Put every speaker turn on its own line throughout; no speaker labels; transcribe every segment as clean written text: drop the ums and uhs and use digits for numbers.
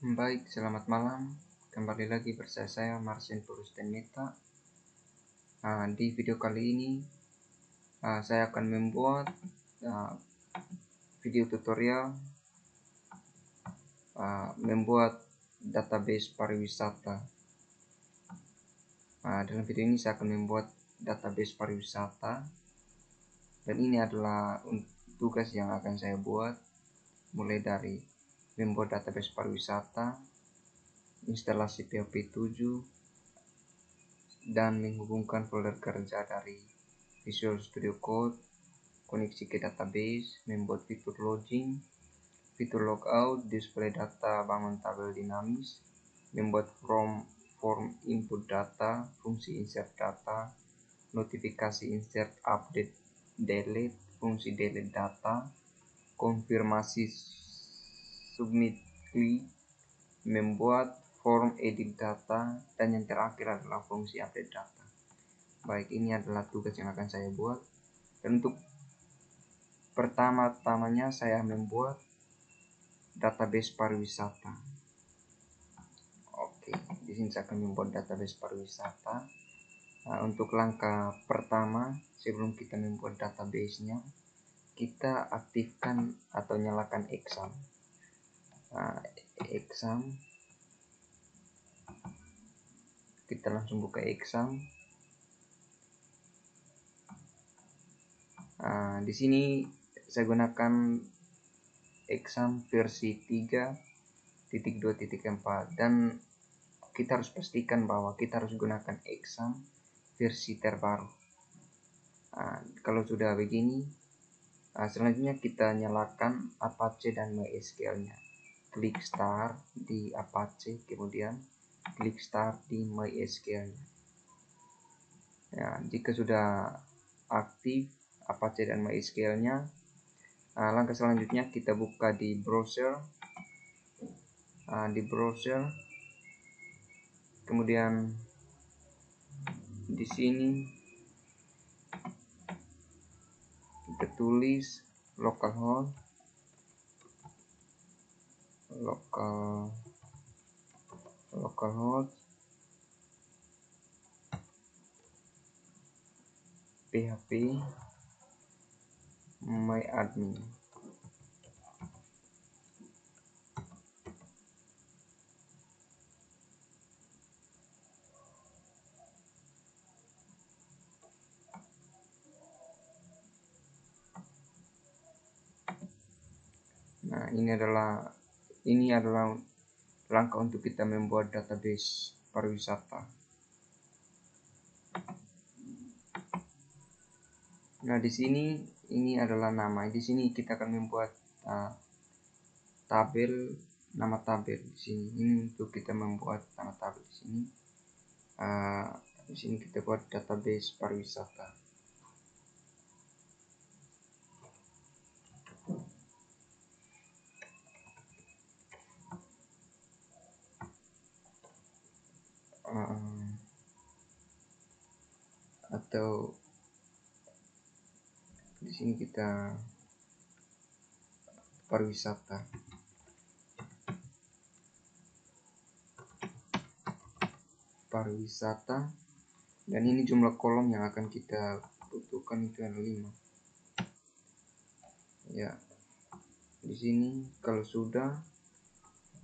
Baik, selamat malam. Kembali lagi bersama saya Marcin Purusteneta. Di video kali ini saya akan membuat video tutorial membuat database pariwisata. Dalam video ini saya akan membuat database pariwisata, dan ini adalah tugas yang akan saya buat, mulai dari membuat database pariwisata, instalasi PHP 7, dan menghubungkan folder kerja dari Visual Studio Code, koneksi ke database, membuat fitur login, fitur logout, display data, bangun tabel dinamis, membuat form input data, fungsi insert data, notifikasi insert, update, delete, fungsi delete data, konfirmasi submit klik, membuat form edit data, dan yang terakhir adalah fungsi update data. Baik, ini adalah tugas yang akan saya buat. Dan untuk pertama-tamanya saya membuat database pariwisata. Oke, di sini saya akan membuat database pariwisata. Untuk langkah pertama, sebelum kita membuat database-nya, kita aktifkan atau nyalakan exam. Exam, kita langsung buka exam. Di sini saya gunakan exam versi 3.2.4, dan kita harus pastikan bahwa kita harus gunakan exam versi terbaru. Kalau sudah begini, selanjutnya kita nyalakan Apache dan MySQL-nya. Klik start di Apache, kemudian klik start di MySQL-nya. Jika sudah aktif Apache dan MySQL-nya, langkah selanjutnya kita buka di browser. Kemudian di sini kita tulis localhost php myadmin. Ini adalah langkah untuk kita membuat database pariwisata. Nah, di sini ini adalah nama. Di sini kita akan membuat nama tabel di sini. Ini untuk kita membuat nama tabel di sini. Di sini kita buat database pariwisata. Atau di sini kita pariwisata. Dan ini jumlah kolom yang akan kita butuhkan itu ada 5. Ya, di sini kalau sudah,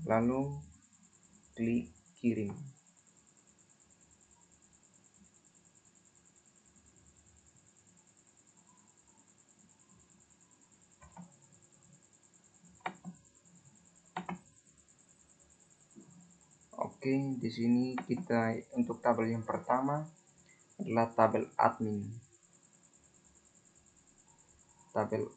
lalu klik kirim. Oke, di sini kita untuk tabel yang pertama adalah tabel admin. Tabel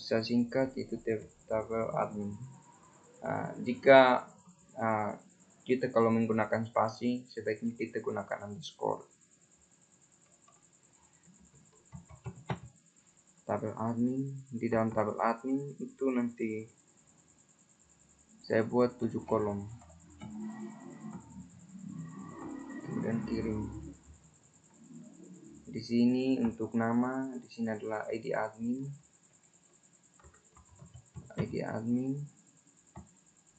saya singkat itu tabel admin. Jika kita kalau menggunakan spasi, sebaiknya kita gunakan underscore. Tabel admin, di dalam tabel admin itu nanti saya buat 7 kolom, kemudian kirim. Di sini untuk nama, di sini adalah ID admin,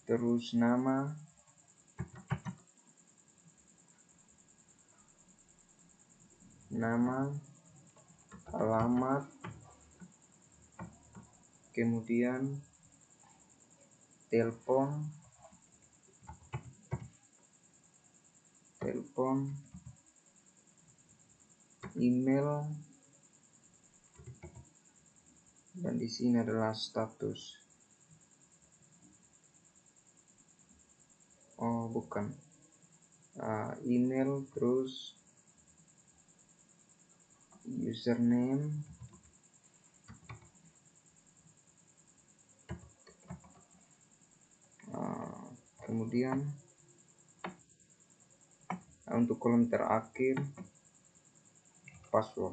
terus nama, alamat, kemudian telepon, email, dan di sini adalah status. Oh bukan, email, terus username, kemudian untuk kolom terakhir password.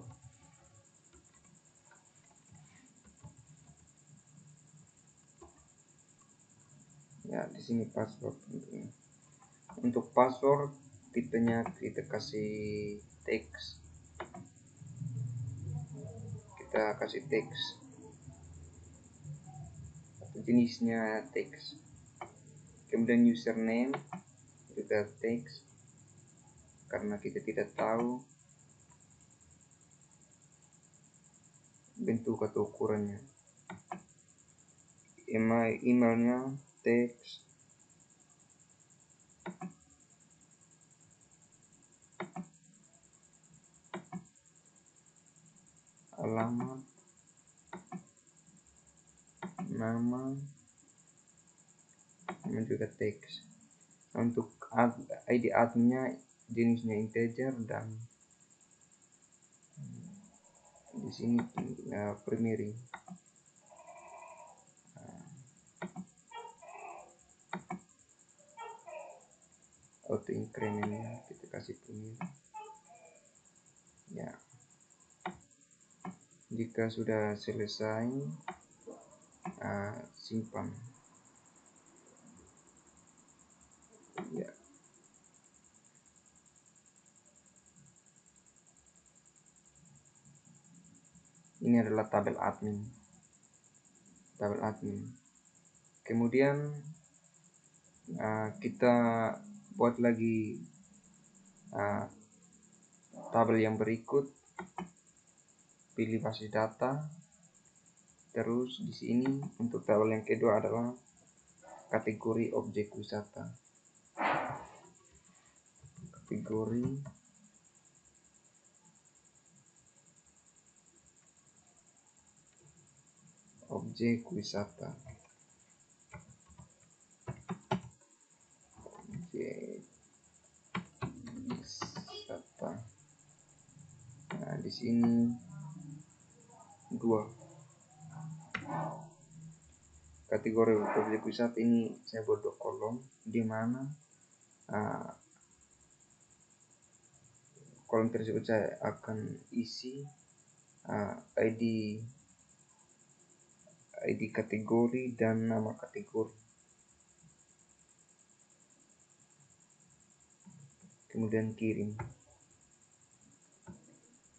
Ya, di sini password. Untuk password tipenya kita kasih teks. Jenisnya teks. Kemudian username juga teks karena kita tidak tahu bentuk atau ukurannya. Emailnya teks. Alamat, nama juga teks. Untuk ID adminnya jenisnya integer, dan di sini primary. Auto incrementnya kita kasih primary. Ya, jika sudah selesai, simpan. Ya, ini adalah tabel admin. Kemudian kita buat lagi tabel yang berikut. Pilih basis data. Terus di sini untuk tabel yang kedua adalah kategori objek wisata. Kategori objek wisata. Nah, di sini 2 kategori objek wisata ini saya buat 2 kolom, di mana kolom tersebut saya akan isi ID kategori dan nama kategori. Kemudian kirim.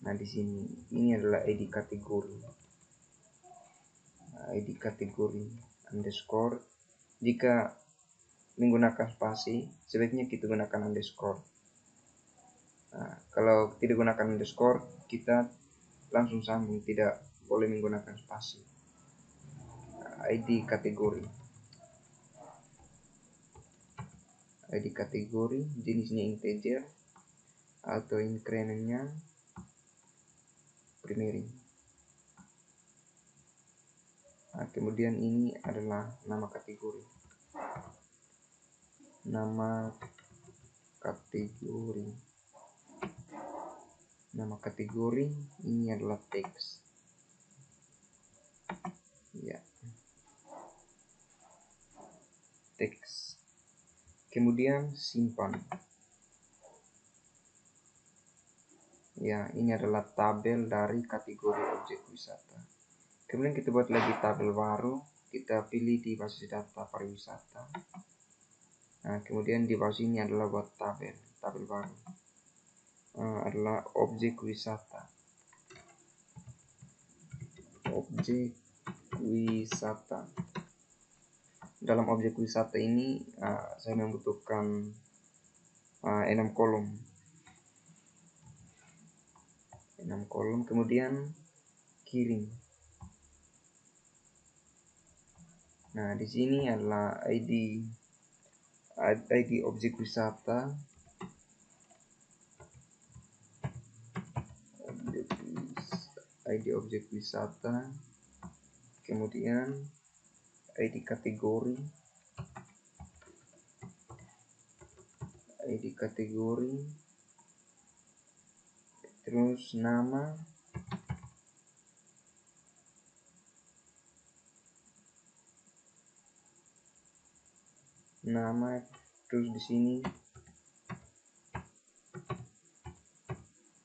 Nah, di sini ini adalah ID kategori. ID kategori underscore. Jika menggunakan spasi, sebaiknya kita gunakan underscore. Kalau tidak gunakan underscore, kita langsung sambung, tidak boleh menggunakan spasi. ID kategori, jenisnya integer, auto incrementnya primary. Kemudian ini adalah nama kategori. Nama kategori ini adalah teks. Ya, teks. Kemudian simpan. Ya, ini adalah tabel dari kategori objek wisata. Kemudian kita buat lagi tabel baru. Kita pilih di basis data pariwisata. Nah, kemudian di bawah sini adalah buat tabel baru. Adalah objek wisata. objek wisata. Dalam objek wisata ini saya membutuhkan 6 kolom. 6 kolom, kemudian kirim. Nah, di sini adalah ID objek wisata. ID objek wisata, kemudian ID kategori, terus nama, terus di sini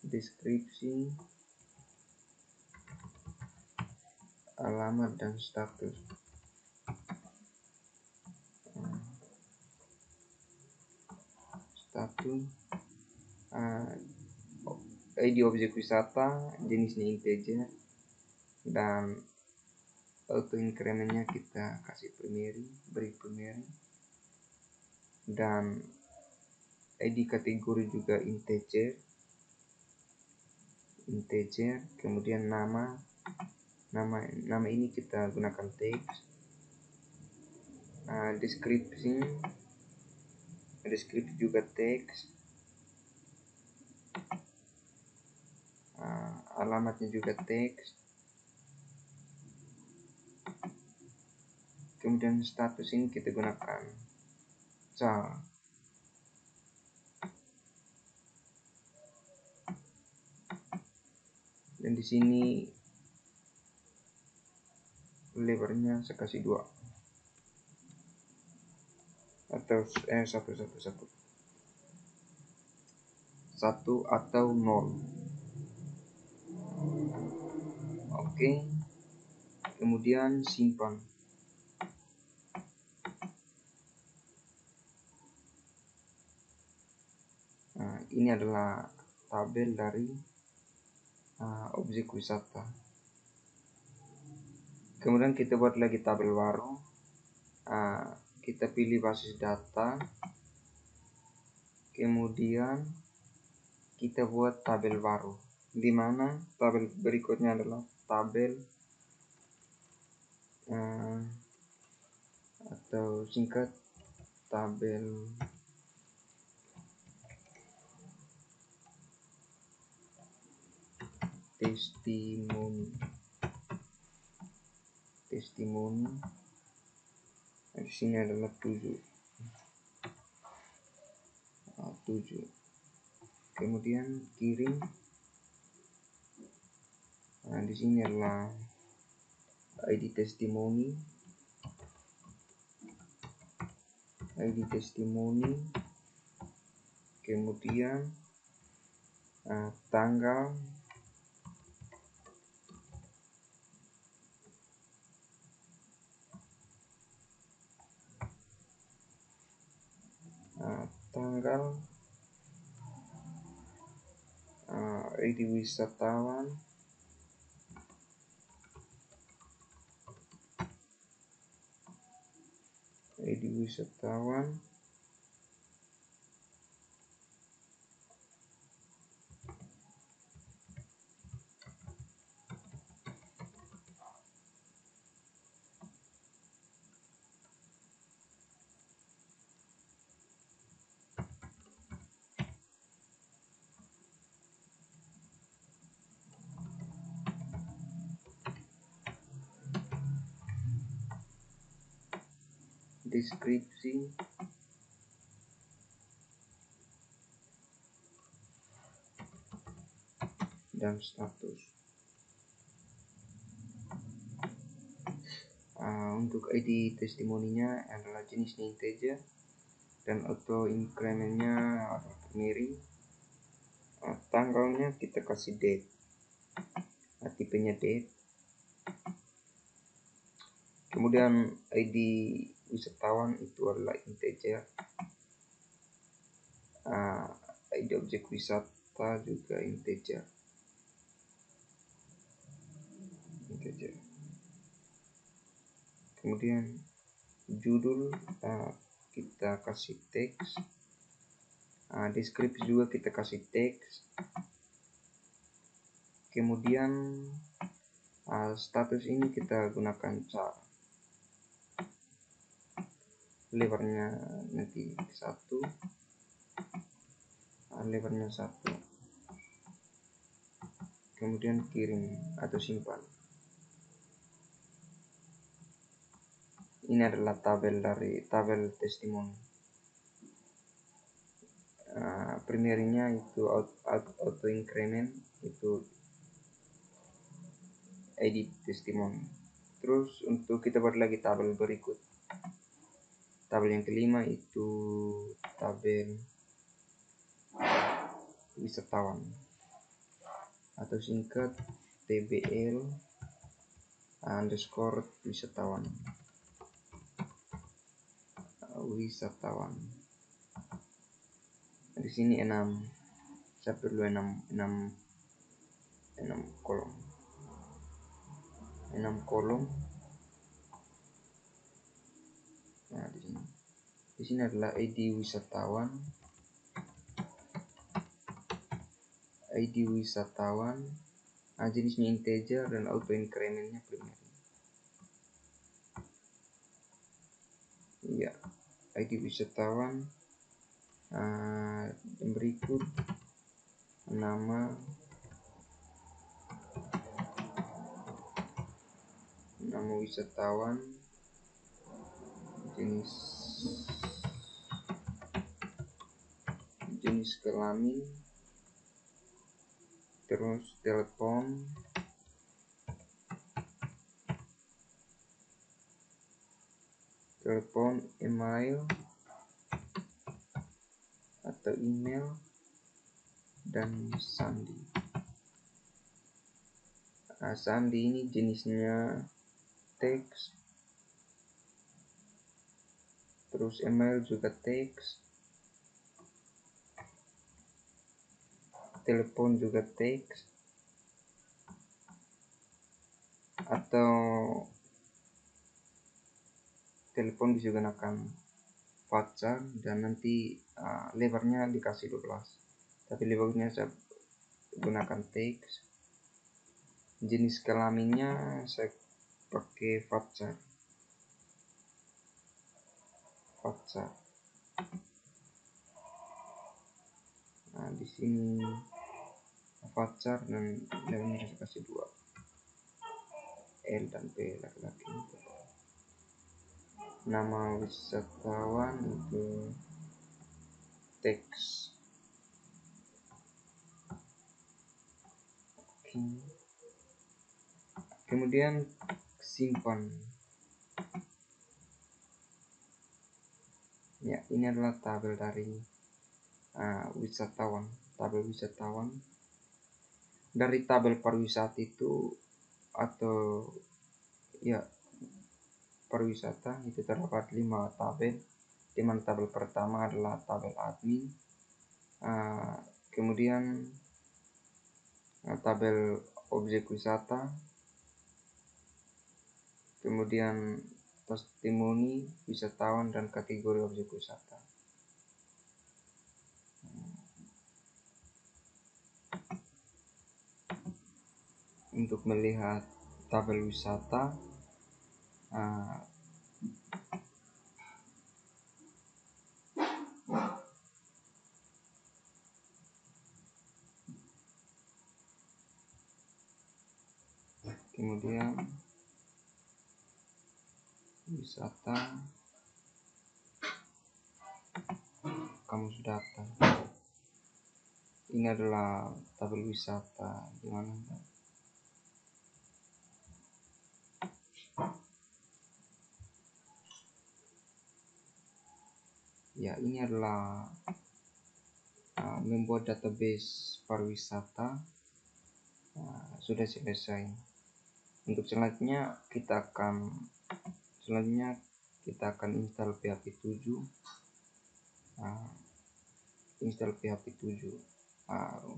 deskripsi, alamat dan status. ID objek wisata, jenisnya integer, dan auto incrementnya kita kasih beri primary, dan ID kategori juga integer, kemudian nama ini kita gunakan teks. Deskripsi juga teks. Alamatnya juga teks. Kemudian status ini kita gunakan cal. Dan di sini lebarnya saya kasih 2 atau 1 atau 0. Oke. Kemudian simpan. Nah, ini adalah tabel dari objek wisata. Kemudian kita buat lagi tabel baru. Kita pilih basis data, kemudian kita buat tabel baru, di mana tabel berikutnya adalah tabel atau singkat tabel testimoni. Nah, di sini adalah 7. Kemudian kirim. Nah, di sini adalah ID testimoni, kemudian tanggal, ID wisatawan, deskripsi, dan status. Untuk ID testimoninya adalah jenisnya integer dan auto incrementnya miring. Tanggalnya kita kasih date, tipenya date. Kemudian ID wisatawan itu adalah integer. ID objek wisata juga integer. kemudian judul kita kasih teks, deskripsi juga kita kasih teks, kemudian status ini kita gunakan char, lebarnya nanti 1, lebarnya 1, kemudian kirim atau simpan. Ini adalah tabel dari tabel testimoni. Primernya itu auto increment, itu edit testimoni. Terus untuk kita buat lagi tabel berikut, tabel yang kelima itu tabel wisatawan atau singkat TBL underscore wisatawan. Di sini 6, saya perlu 6 kolom. 6 kolom. Nah, di sini adalah ID wisatawan, jenisnya integer dan auto incrementnya primer. Ya, ID wisatawan, yang berikut nama wisatawan, jenis kelamin, terus telepon, email atau email, dan sandi. Sandi ini jenisnya teks, terus email juga teks, telepon juga teks, atau telepon bisa gunakan varchar dan nanti lebarnya dikasih 12, tapi lebarnya saya gunakan teks. Jenis kelaminnya saya pakai varchar. Nah, di sini varchar dan lebarnya saya kasih 2, L dan P laki-laki. Nama wisatawan itu teks. Kemudian simpan. Ya, ini adalah tabel dari wisatawan, tabel wisatawan. Dari tabel pariwisata itu atau ya pariwisata itu terdapat 5 tabel, di mana tabel pertama adalah tabel admin, kemudian tabel objek wisata, kemudian testimoni wisatawan dan kategori objek wisata. Untuk melihat tabel wisata, kemudian wisata, kamus data. Ini adalah tabel wisata di mana ya, ini adalah membuat database pariwisata sudah selesai. Untuk selanjutnya kita akan install PHP 7.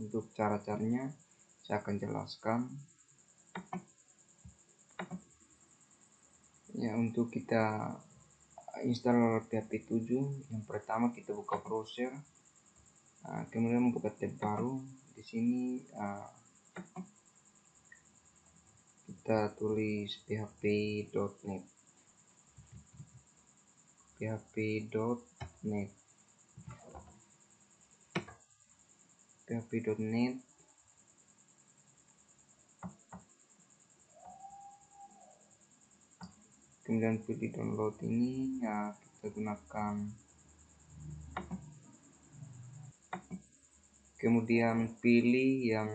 Untuk cara-caranya saya akan jelaskan. Ya, untuk kita install PHP 7, yang pertama kita buka browser, kemudian membuka tab baru. Di sini kita tulis php.net php.net php.net. Kemudian pilih download ini, ya kita gunakan, kemudian pilih yang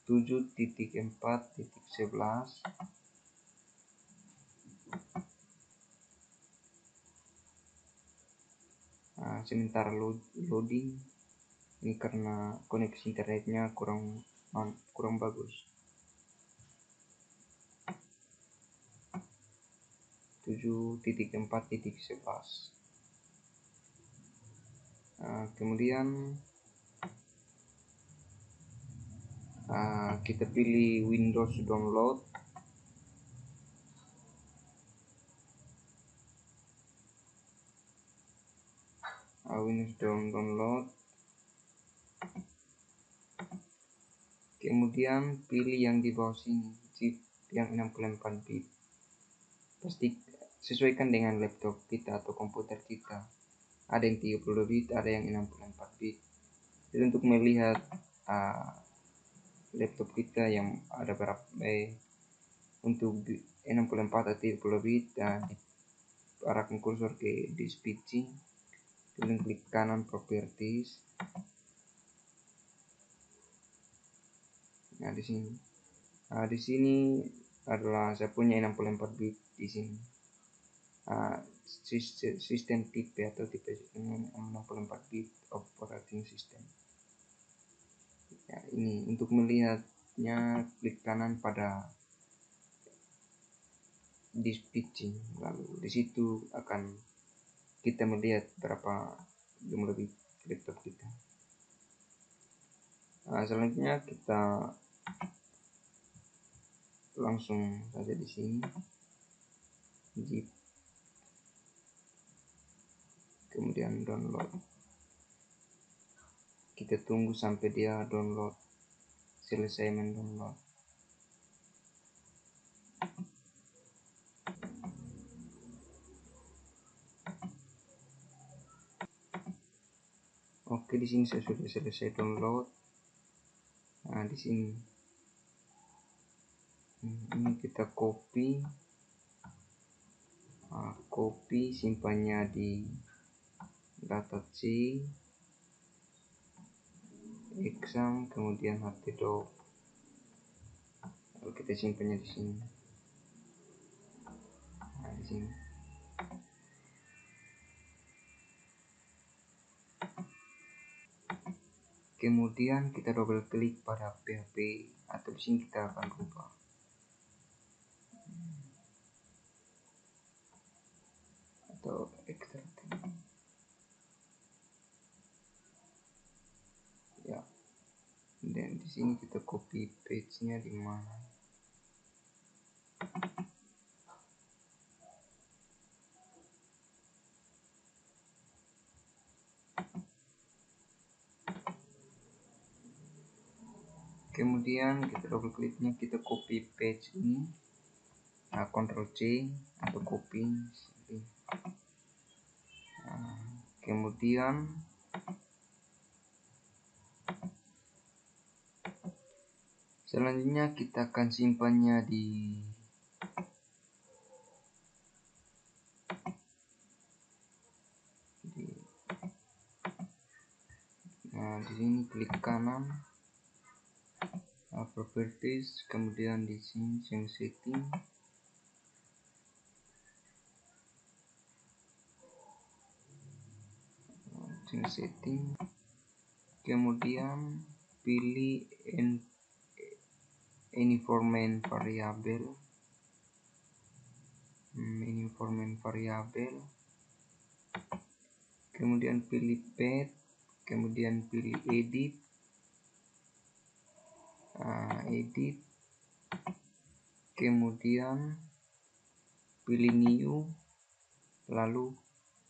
7.4.11. Sementara loading ini karena koneksi internetnya kurang bagus. 7.4.11. Kemudian kita pilih Windows download. Windows download. Kemudian pilih yang di bawah sini, chip yang 64 bit. Pasti sesuaikan dengan laptop kita atau komputer kita. Ada yang 32 bit, ada yang 64 bit. Jadi untuk melihat laptop kita yang ada berapa untuk 64 atau 30 bit, dan arahkan kursor ke disk PC, kemudian klik kanan properties. Nah, di sini adalah saya punya 64 bit di sini. Sistem tipe atau tipe sistem 64 bit operating system. Ya, ini untuk melihatnya klik kanan pada disk PC, lalu di situ akan kita melihat berapa jumlah bit laptop kita. Selanjutnya kita langsung saja di sini zip, kemudian download. Kita tunggu sampai dia selesai mendownload. Oke, di sini saya sudah selesai download. Nah, di sini ini kita copy simpannya di data C exam, kemudian htdoc, lalu kita simpannya di sini. Nah, di sini kemudian kita double klik pada PHP, atau di sini kita akan rubah atau ekstrak ya. Dan di sini kita copy page-nya di mana. Kemudian kita double kliknya, kita copy page ini, Ctrl C atau copy. Kemudian selanjutnya kita akan simpannya di sini klik kanan, properties, kemudian di sini change setting, kemudian pilih environment variable, kemudian pilih path, kemudian pilih edit, kemudian pilih new, lalu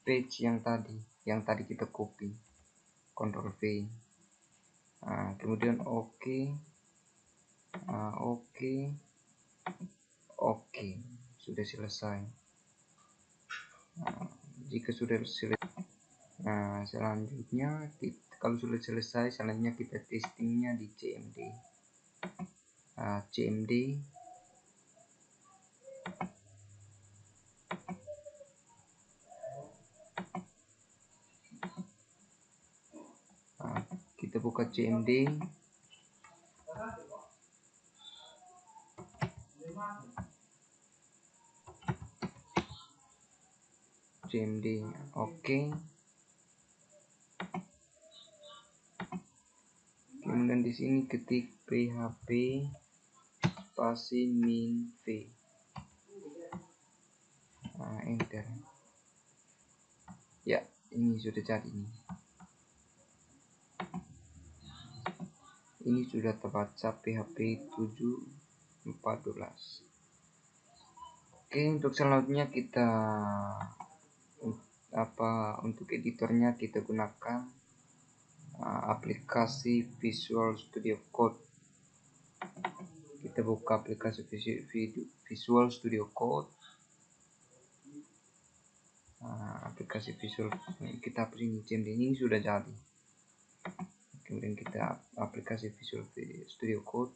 page yang tadi kita copy, Ctrl V. Kemudian oke, sudah selesai. Jika sudah selesai, selanjutnya kalau sudah selesai, selanjutnya kita testingnya di CMD. Kita buka CMD. Oke. Kemudian di sini ketik php spasi min v. Enter. Ya, ini sudah jadi nih. Ini sudah terbaca php 7.14. Oke, untuk selanjutnya kita untuk editornya kita gunakan aplikasi Visual Studio Code. Kita buka aplikasi Visual Studio Code. Aplikasi Visual, kita hapus ini, CMD ini sudah jadi. Kemudian kita aplikasi Visual Studio Code.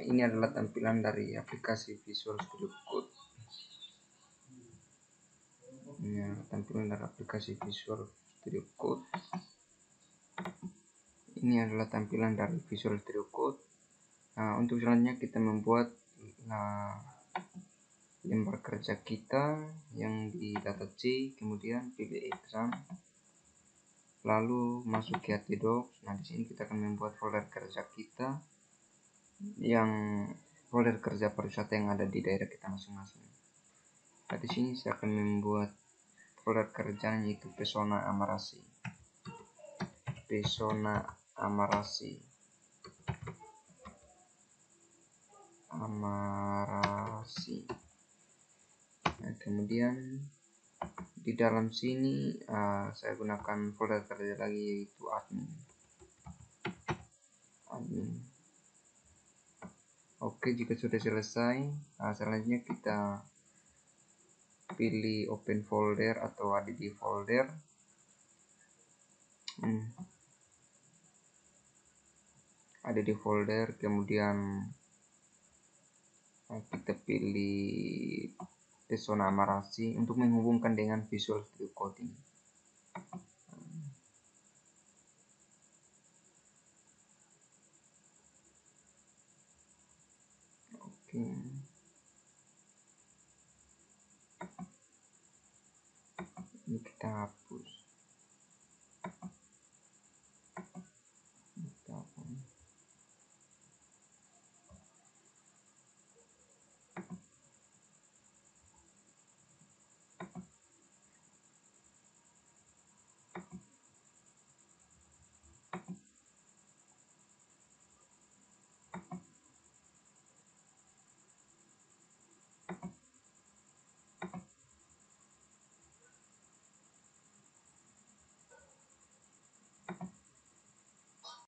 Ini adalah tampilan dari aplikasi Visual Studio Code. Tampilan dari aplikasi Visual Studio Code. Ini adalah tampilan dari Visual Studio Code. Untuk selanjutnya kita membuat lembar kerja kita yang di data C, kemudian pilih exam, lalu masuk ke htdocs. Di sini kita akan membuat folder kerja kita, yang folder kerja pariwisata yang ada di daerah kita masing-masing. Di sini saya akan membuat folder kerjanya, yaitu Pesona Amarasi. Kemudian di dalam sini saya gunakan folder kerja lagi, yaitu admin. Oke, jika sudah selesai, selanjutnya kita pilih open folder atau add folder. Ada di folder, kemudian kita pilih Pesona Amarasi untuk menghubungkan dengan Visual Studio Code ini. Oke. Ini kita hapus.